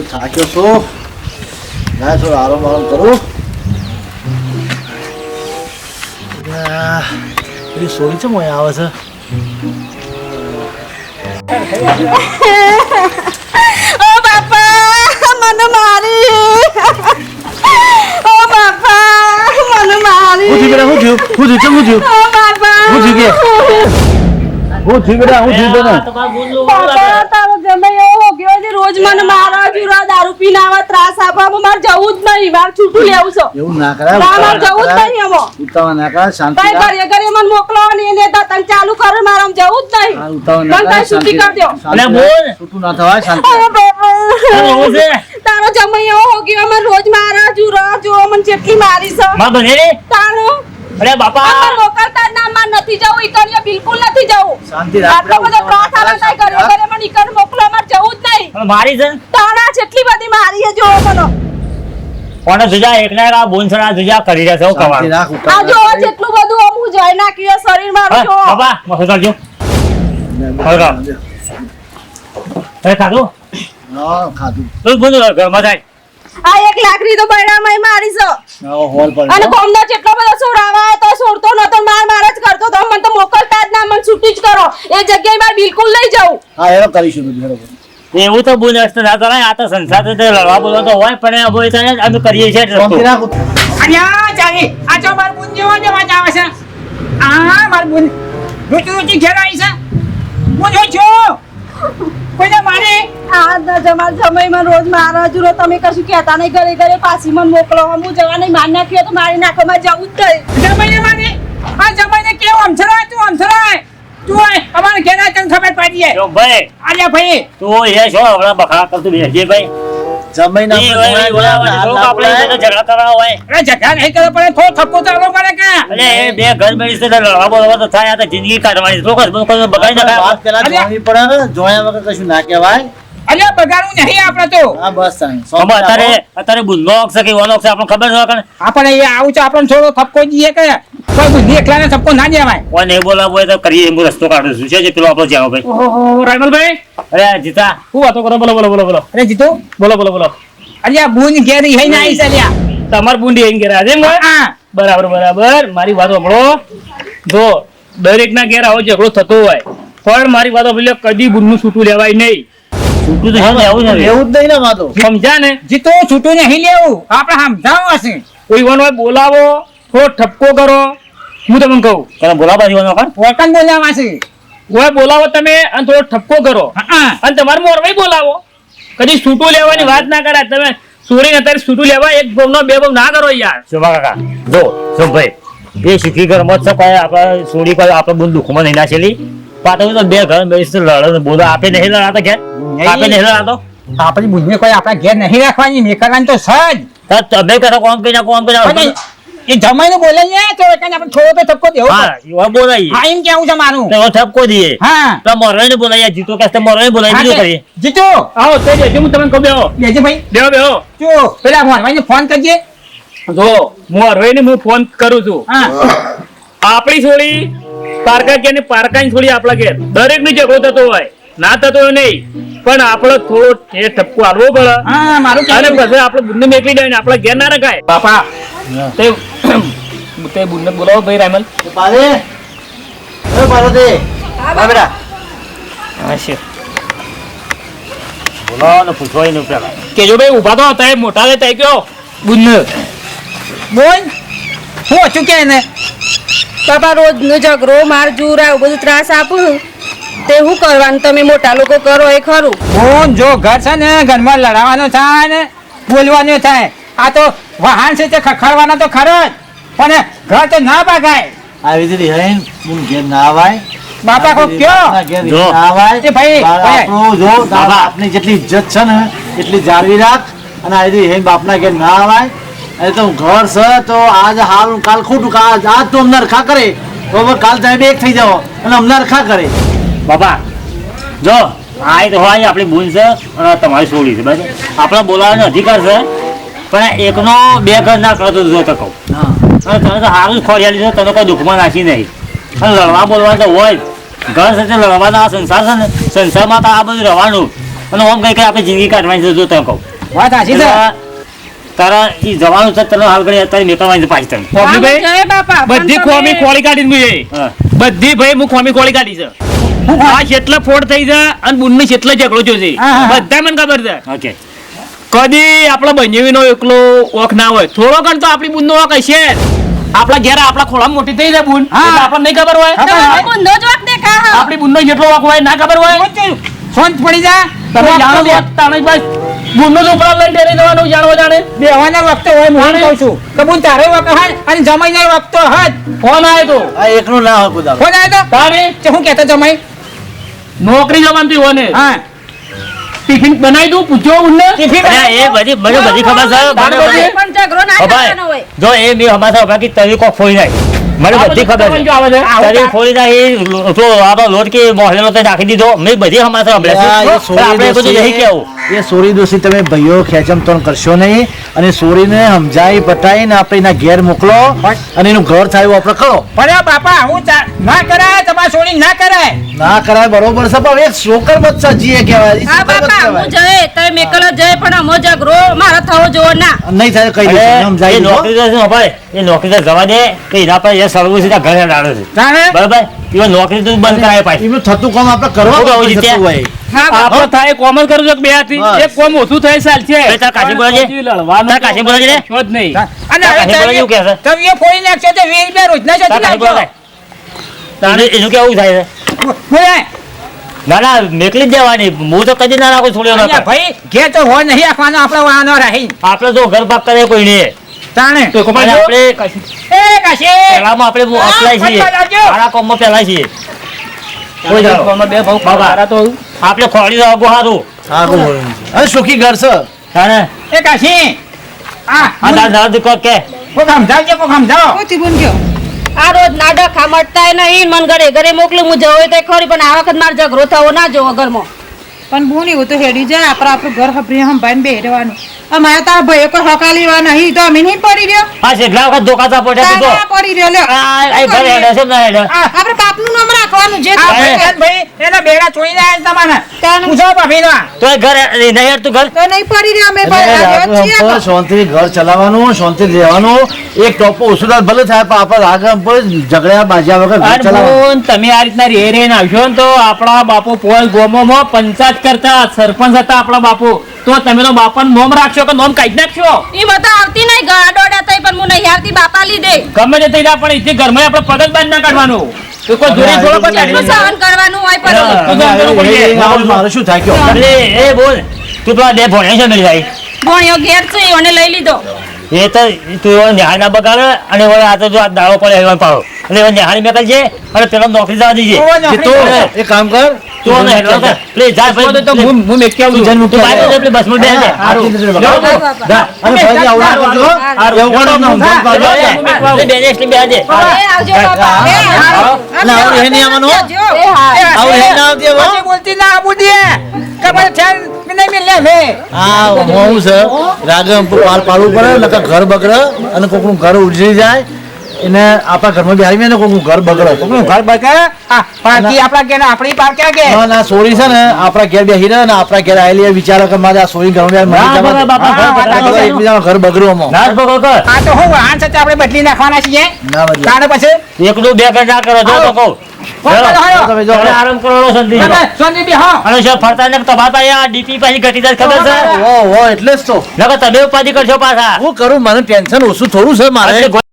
તો થાક્યો છો ના થોડો આરામ કરું પેલી સોરી છે મોય આવે છે ઓ બાપા મને મારી ઓ બાપા મને મારી હું થયું ઓ બાપા હું થયું બાપા તારો જમાઈ એવો હો ગયો છે રોજ મને મારા જુરા દારૂ પીને આવા ત્રાસ આપવા મારે જવું જ નહીં મારે છૂટું લેવું છે એવું ના કરાય મારે જવું જ નહીં હવે ઉતાવળ ના કરાય શાંતિ કઈ કરીએ કરીએ મને મોકલવાની એને તને ચાલુ કરે મારે આમ જવું જ નહીં ઉતાવળ ના તને છૂટી કરજો અને બોલ છૂટું ના થવાય શાંતિ અરે બાપા તારો જમાઈ એવો હો ગયો મને રોજ મારા જુરા જો મને જેટલી મારી છે માં બને તારો અરે બાપા અમાર મોકલતા ના માં નથી જવું ઈકડીએ બિલકુલ નથી જવું શાંતિ રાખ આટલો બધો ત્રાસ આલે કઈ કર્યો કરે મને ઈકડ મોકલો માર જવું જ નહીં મારી છે તાણા જેટલી બધી મારી છે જો મને કોને જુજા એકના આ બોનસણા જુજા કરી રહ્યા છો શાંતિ કવાળ રાખ આ જો જેટલું બધું અમુ જોઈ નાખ્યું શરીર મારું જો બાબા મસ્ત કરજો હળગા. એ ખાધું હા ખાધું તું બોલ ઘરમાં જાય આ 1 લાકડી તો બૈરામાં મારી છે હોલ પર અને કોમનો જેટલો બધો સોરાવા તો સોરતો નતો માર જ કરતો તો મને તો મોકલતા જ ના મને છૂટી જ કરો એ જગ્યાએ માર બિલકુલ નહીં જવું હા એનો કરીશું બધું બરોબર એવું તો બોલ રસ્તો ના કરાય આ તો સંસાર તો લડવા બોલવા તો હોય પણ હવે તો અમે કરીએ છીએ શાંતિ રાખ અલ્યા ચાલી આ જો માર બુન જેવો ને વાત આવે છે આ માર બુન રૂચી ઘેર આવી છે હું જો છું કોઈને મારે આ જમાર જમાઈમાં રોજ મારા જુરો તમે કશું કહેતા નહીં ઘરે ઘરે પાછી મને મોકલો હું જવા નહીં માર નાખ્યો તો મારી નાખો માં જવું જ નહીં જમાઈને મારે આ જમાઈને કેવું અમથરાય તું તું અમારે ઘેર તને ખબર પડી જો ભાઈ અલ્યા ભાઈ તું એ છો હમણાં બખા કરતું બેસજે ભાઈ જમીન આપણે ઝઘડા કરવા હોય અરે ઝઘડા નહીં કરો પડે થોડો થપ્પો ચાલો પડે કે એટલે એ બે ઘર બેસી લડવા બોલવા તો થાય આ તો જિંદગી કાઢવાની તો કોઈ બગાડી નાખાય વાત પેલા જોવાની પડે જોયા વગર કશું ના કહેવાય અલ્યા બગાડવું નહીં આપણે તો હા બસ તાણી. અત્યારે બુંદનો છે કે ઓનો છે આપણને ખબર છે કે આપણે એ આવું છે આપણને થોડો થપ્પો દઈએ કે કોઈ બુદ્ધિ એકલાને થપ્પો ના દેવાય કોઈ નહીં બોલાવો હોય તો કરીએ હું રસ્તો કાઢું છું છે પેલો આપણો જાવ ભાઈ ઓહો રાયમલભાઈ અરે જીતા શું વાતો કરો બોલો અરે જીતુ બોલો અલ્યા બુન ઘેર હઈ ના આઈ ચાલ્યા તમાર બુંડી આઈને ઘેર આજે હા બરાબર મારી વાત સાંભળો જો દરેક ના ઘેર આવો ઝઘડો થતો હોય પણ મારી વાત સાંભળો કદી બુનનું છૂટું લેવાય નહીં છૂટું તો છે ને એવું નથી એવું જ નહીં ને વાતો સમજ્યા ને જીતુ છૂટું નહીં લેવું આપણે સમજાવો હશે કોઈ વન હોય બોલાવો થોડો ઠપકો કરો હું તમને કહું તને બોલાવા દીવાનો કોણ વતન બોલાવા છે હોય બોલાવો તમે અને થોડો ઠપકો કરો હા અને તમારે મોરવાઈ બોલાવો કદી છૂટું લેવાની વાત ના કરાય તમે સોરી અત્યારે છૂટું લેવા એક ભાવ નો બે ભાવ ના કરો યાર શોભા કાકા જો શોભાઈ બે શીખી ઘર મત છે કોઈ આપણે સોડી કોઈ આપણે બુન દુઃખમાં નહીં નાખેલી પાછો તો બે ઘર બેસી લડે બોલો આપે નહીં લડાતા ઘેર આપે નહીં લડાતો આપણી બુદ્ધિ કોઈ આપણા ઘેર નહીં રાખવાની મેકરવાની તો સજ તમે કરો કોણ કઈ કોણ પણ એ જમાઈને બોલાઈએ તો એટલે આપણે થોડો તો ઠપકો દેવો હા એવા બોલાઈએ હા એમ કેવું છે મારું તો ઠપકો દઈએ હા તો મોરવાઈને બોલાઈએ જીતો કે મોરવાઈને બોલાવી બીજું કરીએ જીતુ આવો તે જે હું તમને કહું બેહો બેજે ભાઈ બેહો જો પેલા મોરવાઈને ફોન કરજે જો હું અરવાઈને હું ફોન કરું છું હા આપણી છોડી પારકા કે ને પારકાની છોડી આપણા ઘેર દરેક ની ઝઘડો થતો હોય ના થતો હોય નહીં પણ આપણો થોડો એ ઠપકો આલવો પડે હા મારું અને કેવું પછી આપણે બુનને મેકલી દઈએ ને આપણા ઘેર ના રખાય બાપા તે તે બુનને બોલાવો ભાઈ રાયમલ પાલે એ પાલે હા બેટા હા છે બોલાવો ને પૂછવાય ને પેલા કેજો ભાઈ ઊભા તો હતા એ મોટા થઈ ગયો બુનને બોલ હું છું કે ને બાપા રોજ નો ઝઘડો માર જુર આવું બધું ત્રાસ આપું તે શું કરવાનું તમે મોટા લોકો કરો એ ખરું બોન જો ઘર છે ને ઘરમાં લડાવવાનું થાય ને બોલવાનું થાય આ તો વાહન છે તે ખખડવાના તો ખરો જ પણ ઘર તો ના ભાગાય આવી રીતે હે હું ઘેર ના આવાય બાપા કો કયો જો. એ ભાઈ, આપણું જો દાદા આપની જેટલી ઇજ્જત છે ને એટલી જાળવી રાખ અને આવી રીતે હે બાપના ઘેર ના આવાય એ તો ઘર છે તો આજ હાલ કાલ ખોટું આજ તો અમને રખા કરે તો હવે કાલ તમે એક થઈ જાઓ અને અમને રખા કરે બાપા જો આ તો હોય આપણી બુન છે અને તમારી છોડી છે બરાબર આપણે બોલાવવાનો અધિકાર છે પણ એકનો બે ઘર ના કરતો જો તો કહું હા અને તને તો સારું જ ખોરિયાલી છે તને કોઈ દુઃખમાં નાખી નહીં અને લડવા બોલવા તો હોય જ ઘર સાથે લડવાના આ સંસાર છે ને સંસારમાં તો આ બધું રહેવાનું અને આમ કઈ આપણે જિંદગી કાઢવાની છે જો તને કહું વાત સાચી છે તારા ઈ જવાનું છે તને હાલ ઘડી અત્યારે મેકવાની છે પાછી તને ખોમીભાઈ, જય બાપા પણ બધી તમે- ખોમી ખોળી કાઢી દીધી છે. હા. બધી ભાઈ હું ખોમી ખોળી કાઢી છે આ જેટલા ફોડ થઈ છે અને બુનનો જેટલો ઝઘડો થયો છે હા, હા. બધા મને ખબર છે ઓકે કદી આપણા બંજવીનો એકલો ઓખ ના હોય થોડો ઘણ તો આપણી બુનનો ઓખ હશે જ. આપણા ઘેર આપણા ખોળામાં મોટી થઈ જાય બુન હા. એટલે આપણને નહીં ખબર હોય ખબર તમે હોય. બુંદો જ વાંક દેખા હો. આપણી બુનનો જેટલો ઓખ હોય ના ખબર હોય શાંત પડી જા તમે જાણો છો તાણે બસ બુનનો તો ઉપરા લઈને ડેરી જવાનું જાણવો જાણે બેહવાના વખતે હોય હું કહું છું કે બુન તારો વખત હોય અને જમાઈનો વખત હોય ફોન આવ્યો તો આ એકનું ના હોય કુદારો. ફોન આવ્યો તો તારે તે હું કહેતો જમાઈ નોકરી જવાનું હોય ને હા ટિફિન બનાવી દઉં પૂછ્યો બુનને ટિફિન અરે એ બધી મને બધી ખબર છે મને બધી- પણ ઝઘડો ના ઓ કરવાનો હોય ભાઈ જો એ મેં હમાસા બાકી તવી કોક ફોડી નાખી મને બધી ખબર છે આવે છે તવી ફોડી નાખી તો આપણો લોટ કે મોહલેલો તે નાખી દીધો મેં બધી હમાસા આ એ આપણે સોરી બધું દોશી- નહીં કેવું એ સોરી દોશી તમે ભાઈઓ ખેંચમતોણ કરશો નહીં અને સોરીને સમજાઈ બતાવીને આપણે એના ઘેર મોકલો અને એનું ઘર થાય એવું આપણે કરો પણ બાપા હું ના કરાય તમારે છોડી ના કરાય ના કરાય બરોબર છે પણ એક શોકર બચ્ચા જીએ કહેવાય એ હા શોકર બાપા બચ્ચા હું કહેવાય. જય તમે મેકલ જ જય પણ અમો ઝઘડો મારા થવો જોવો ના નહીં થાય કઈ અરે, દઈશું એ સમજાઈ દીધો. નોકરી તો છે ભાઈ એ નોકરી તો જવા દે કે એના પર એ સળવું સીધા ઘરે લાડો છે તારે બરાબર એ નોકરી તો બંધ કરાય પાછી એનું થતું કામ આપણે કરવા શું કહું થતું જીત્યા? હોય. હા બાપા આપણે થાય કોમન કરું છું કે બે હાથી બસ. એક કોમ ઓછું થાય ચાલ છે એ તાર કાશી બોલાજે. હજી લડવાનું તાર કાશી બોલાજે ને. તો જ નહીં અને કાકા હવે બોલાય એવું કહે છે. તમે એ ફોડી નાખશો તો 20 રૂપિયા રોજના તાર કાશી જતી બોલાય. એનું કેવું થાય છે બોલાય ના ના મેકલી જ દેવાની હું તો કદી ના રાખું છોડ્યો અલ્યા ના ભાઈ ઘેર તો હોય નહીં રાખવાનો આપણે વાનો રહી આપણે તો ઘર પાક કરે કોઈ નહીં તાણે તો કોમન અને જો. આપણે એ કાશી પહેલામાં આપણે અપલાય છીએ ફટફટ આવજો. સારા કોમમાં પહેલા છીએ કોઈ જાણો. કોમમાં બે ભાવ બાબા. મારા તો આપણે ખોડી તો આગું સારું સારું હોય. અને સુખી ઘર છે તાને એ કાશી આ તાર દાદા દીકરો કે કોક સમજાવજો કોક સમજાવો આ રોજ નાડક ખામડતાય નહીં મન ઘરે ઘરે મોકલું હું જવું હોય તો ખરી પણ આ વખત મારે ઝઘડો થવો ના જોવો ઘરમાં પણ બોન એવું તો હેડી જાય આપણે આપણું ઘર હંભરી સંભાળીને બેહી રહેવાનું અમારે તારા ભાઈઓ કોઈ હકાલી વા નહીં તો અમે નહીં પડી રહ્યો આ છેલ્લા વખત ધોકાતા પડ્યા તું તો તારા પડી રહ્યો લ્યો આ ઘર હેડે છે ને ના હેડે આપણે બાપનું નામ રાખવાનું જે આ થાય. ભાઈ ભાઈ એના બેડા છોડીને આવ્યા તમારે તાને. પૂછો ભાભીનો તો એ ઘર નહીં હેડ તું ઘર તો નહીં પડી રહ્યો અમે એટલે રહ્યા જ છીએ રાગ પર શાંતિથી ઘર ચલાવવાનું શાંતિથી રહેવાનું એક ટોપો ઓછું થાય ભલે થાય પણ આપણે રાગ પર ઝઘડ્યા બાજ્યા વગર ઘર અને ચલાવવાનું બોન, તમે આ રીતના રે રેને આવશો ને તો આપણા બાપુ પોલ ગોમોમાં પંચાયત કરતા સરપંચ હતા આપણા બાપુ તો તમે તો બાપાનું નોમ રાખશો કે નોમ કાઢી નાખશો એ બધા આવતી નહીં ગળા દોડા થઈ પણ હું નહીં હારતી બાપા લીધે ગમે તે થઈ જાય પણ એથી ઘરમાં આપણે પગ જ બાંધ ના કાઢવાનું તો કોઈ જોડે થોડો પણ એટલું કાઢી સહન કરવાનું હોય પણ હા. અને હવે મારે શું થાય કયો અરે એ બોલ તું તો આ બે ભણ્યા છે મેરી ભાઈ ભણ્યો ઘેર છે એને લઈ લીધો એ તો તું એવો ન્યાય ના બગાડે અને હવે આ તો જો આ દાડો પડે એવા પાડો એટલે હવે ન્યાય મેકલ છે અને પેલો નોકરી જવા દીજે કે તું એક કામ કર તું અને હેડલો કર. પ્લીઝ જા ભાઈ તો હું મેકી આવું તું જઈને છું. મૂકી તું બહાર આવજે. જજે, પેલી બસમાં બેસજે. આરતી દીકરી બગાડ. હા, બાપા. જા. અને ફરીથી આવું ના કરજો. એવું કરો ને સમજાવવાનું પાડજો. એટલે બેસજે, એટલે બેસજે. એ આવજો બાપા હા. એ હારું. અને આવું હે નહીં આવવાનું. એ હારું. આવું હે ના આવતી હવે. પછી બોલતી ના આબુ દે ખબર છે નહીં મિલે મે આ હોવું છે રાગમ પાર પાડવું પડે નકર ઘર બગડે અને કોકનું ઘર ઉજળી જાય એને આપણા ઘરમાં બિહારી ને કોકનું ઘર બગડે કોકનું ઘર બગડે આ પાર્ટી આપણા કે આપણી પાર ક્યાં કે ના ના સોરી છે ને આપણા ઘેર બેસી રહે ને આપણા ઘેર આવેલી એ વિચારે કે મારે આ સોરી ઘરમાં મરી ના, જવા દે. બાપા, હા, ઘર બગડે. બધા એકબીજાનું ઘર બગડ્યું આમાં. નાશ ભગો કર. આ તો હું વાહન સાથે આપણે બદલી નાખવાના છીએ ના બદલે. તાણે પછી એકલું બે કર ના કરો જો તો કહું કોણ કરે હાલો? તમે જો હવે આરામ કરો સંધી તમે સોની બી હા અને સર ફરતા ને તમારા પાસે આ ડીપી પાછી ઘટી જાય ખબર છે ઓ એટલે જ તો નકર તમે ઉપાધિ કરશો પાછા હું કરું મને ટેન્શન ઓછું થોડું છે મારે એટલે